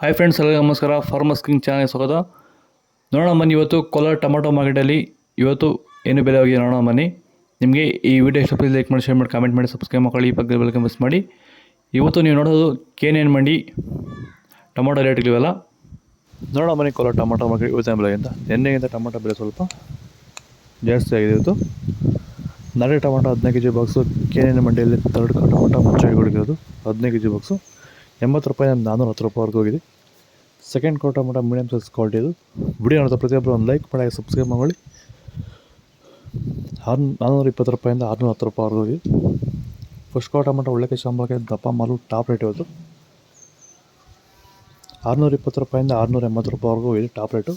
Hi friends, ಎಲ್ಲರಿಗೂ ನಮಸ್ಕಾರ. Farmers king channel ಸ್ವಾಗತ. ನೋಡೋಣ ಬನ್ನಿ, ಇವತ್ತು ಕೋಲಾರ ಟೊಮಾಟೊ ಮಾರ್ಕೆಟಲ್ಲಿ ಇವತ್ತು ಏನು ಬೆಲೆ ಹೋಗಿದೆ ನೋಡೋಣ ಬನ್ನಿ. ನಿಮಗೆ ಈ ವಿಡಿಯೋ ಇಷ್ಟ ಲೈಕ್ ಮಾಡಿ, ಶೇರ್ ಮಾಡಿ, ಕಾಮೆಂಟ್ ಮಾಡಿ, ಸಬ್ಸ್ಕ್ರೈಬ್ ಮಾಡಿ, ಈ ಪಕ್ಕದ ಬೆಲ್ ಮಿಸ್ ಮಾಡಿ. ಇವತ್ತು ನೀವು ನೋಡೋದು KNN ಮಂಡಿ ಟೊಮಾಟೊ ರೇಟ್ಗಳಿವೆಲ್ಲ ನೋಡೋಣ ಬನ್ನಿ. ಕೋಲಾರ ಟೊಮಾಟೊ ಮಾರ್ಕೆಟ್ ಇವತ್ತಿನ ಬೆಲೆಗಿಂತ ನಿನ್ನೆಗಿಂತ ಟೊಮಾಟೊ ಬೆಲೆ ಸ್ವಲ್ಪ ಜಾಸ್ತಿ ಆಗಿದೆ. ಇವತ್ತು ನಾಳೆ ಟೊಮಾಟೊ 15 kg ಬಾಕ್ಸು KNN ಮಂಡಿಯಲ್ಲಿ ತರ್ಡ್ ಟೊಮಾಟೊ ಮುಂಚೆ ಹುಡುಗಿರೋದು 15 kg ಬಾಕ್ಸು 80 ರೂಪಾಯಿ, 410 ರೂಪಾಯಿವರೆಗೂ ಹೋಗಿದೆ. Second quarter tomato medium size quality ಇದು. ವಿಡಿಯೋ ನೋಡಿದ ಪ್ರತಿಯೊಬ್ಬರು ಒಂದು ಲೈಕ್ ಮಾಡಿ, ಸಬ್ಸ್ಕ್ರೈಬ್ ಮಾಡಿ. 420 ರೂಪಾಯಿಂದ 610 ರೂಪಾಯಿವರೆಗೂ ಹೋಗಿದೆ. ಫಸ್ಟ್ ಕ್ವಾರ್ಟರ್ ಟೊಮಾಟೊ ಒಳ್ಳೆ ಶಾಂಬಳಕ್ಕೆ ದಪ್ಪ ಮಾಲು ಟಾಪ್ ರೇಟ್ ಇವತ್ತು 620 ರೂಪಾಯಿಂದ 680 ರೂಪಾಯಿವರೆಗೂ ಹೋಗಿದೆ ಟಾಪ್ ರೇಟು.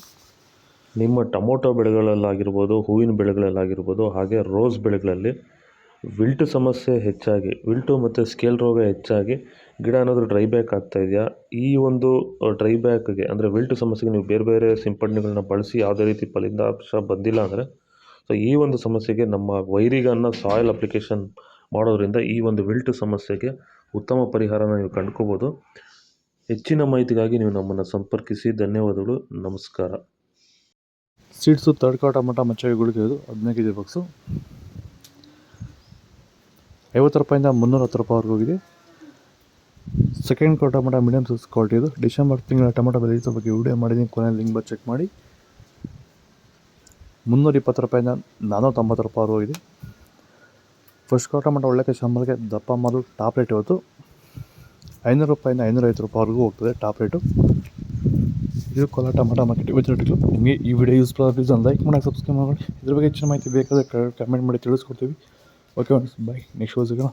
ನಿಮ್ಮ ಟೊಮೊಟೊ ಬೆಳೆಗಳಲ್ಲಾಗಿರ್ಬೋದು, ಹೂವಿನ ಬೆಳೆಗಳಲ್ಲಾಗಿರ್ಬೋದು, ಹಾಗೆ ರೋಸ್ ಬೆಳೆಗಳಲ್ಲಿ ವಿಲ್ಟು ಸಮಸ್ಯೆ ಹೆಚ್ಚಾಗಿ, ವಿಲ್ಟು ಮತ್ತು ಸ್ಕೇಲ್ ರೋಗ ಹೆಚ್ಚಾಗಿ ಗಿಡ ಏನಾದರೂ ಡ್ರೈ ಬ್ಯಾಕ್ ಆಗ್ತಾಯಿದೆಯಾ? ಈ ಒಂದು ಡ್ರೈ ಬ್ಯಾಕ್ಗೆ ಅಂದರೆ ವಿಲ್ಟು ಸಮಸ್ಯೆಗೆ ನೀವು ಬೇರೆ ಬೇರೆ ಸಿಂಪಡಣೆಗಳನ್ನ ಬಳಸಿ ಯಾವುದೇ ರೀತಿ ಫಲಿತಾಂಶ ಬಂದಿಲ್ಲ ಅಂದರೆ, ಸೊ ಈ ಒಂದು ಸಮಸ್ಯೆಗೆ ನಮ್ಮ ವೈರಿಗನ್ನ ಸಾಯಿಲ್ ಅಪ್ಲಿಕೇಶನ್ ಮಾಡೋದ್ರಿಂದ ಈ ಒಂದು ವಿಲ್ಟು ಸಮಸ್ಯೆಗೆ ಉತ್ತಮ ಪರಿಹಾರನ ನೀವು ಕಂಡ್ಕೋಬೋದು. ಹೆಚ್ಚಿನ ಮಾಹಿತಿಗಾಗಿ ನೀವು ನಮ್ಮನ್ನು ಸಂಪರ್ಕಿಸಿ. ಧನ್ಯವಾದಗಳು, ನಮಸ್ಕಾರ. ಸೀಡ್ಸು ತರ್ಡ್ ಕ್ವಾರ್ಟರ್ ಟೊಮಾಟೊ ಮಚ್ಚಾಗಿ ಗುಳಿಗೆದು 15 kg ಬಾಕ್ಸು 50 ರೂಪಾಯಿಂದ 310 ರೂಪಾಯಿವರೆಗೂ ಹೋಗಿದೆ. Second quarter tomato medium size quality ಇದು. ಡಿಸೆಂಬರ್ ತಿಂಗಳ ಟೊಮಾಟೊ ಬೆಲೆ ಬಗ್ಗೆ ವಿಡಿಯೋ ಮಾಡಿದ್ದೀನಿ, ಕೊನೆಯಲ್ಲಿ ಲಿಂಕ್ ಬಂದು ಚೆಕ್ ಮಾಡಿ. 320 ರೂಪಾಯಿಂದ 490 ರೂಪಾಯಿವರೆಗೂ ಹೋಗಿದೆ. ಫಸ್ಟ್ ಕ್ವಾರ್ಟರ್ ಟೊಮಾಟೊ ಒಳ್ಳೆ ಶಾಂಬಲ್ಗೆ ದಪ್ಪ ಮಾಲು ಟಾಪ್ ರೇಟ್ ಇವತ್ತು 500 ರೂಪಾಯಿಂದ 550 ರೂಪಾಯಿವರೆಗೂ ಹೋಗ್ತದೆ ಟಾಪ್ ರೇಟು. ಇದು ಕೋಲಾರ ಟೊಮಾಟೊ ಮಾರ್ಕೆಟ್ ಇವತ್ತು ರೇಟ್ಗಳು. ನಿಮಗೆ ಈ ವಿಡಿಯೋ ಯೂಸ್ಫುಲ್ ಪ್ಲೀಸ್ ಒಂದು ಲೈಕ್ ಮಾಡಿ, ಸಬ್ಸ್ಕ್ರೈಬ್ ಮಾಡಿ. ಇದ್ರ ಬಗ್ಗೆ ಹೆಚ್ಚಿನ ಮಾಹಿತಿ ಬೇಕಾದರೆ ಕಮೆಂಟ್ ಮಾಡಿ ತಿಳಿಸ್ಕೊಡ್ತೀವಿ. ಓಕೆ, ಬಾಯ್. ನೆಕ್ಸ್ಟ್ ಸಿಗೋಣ.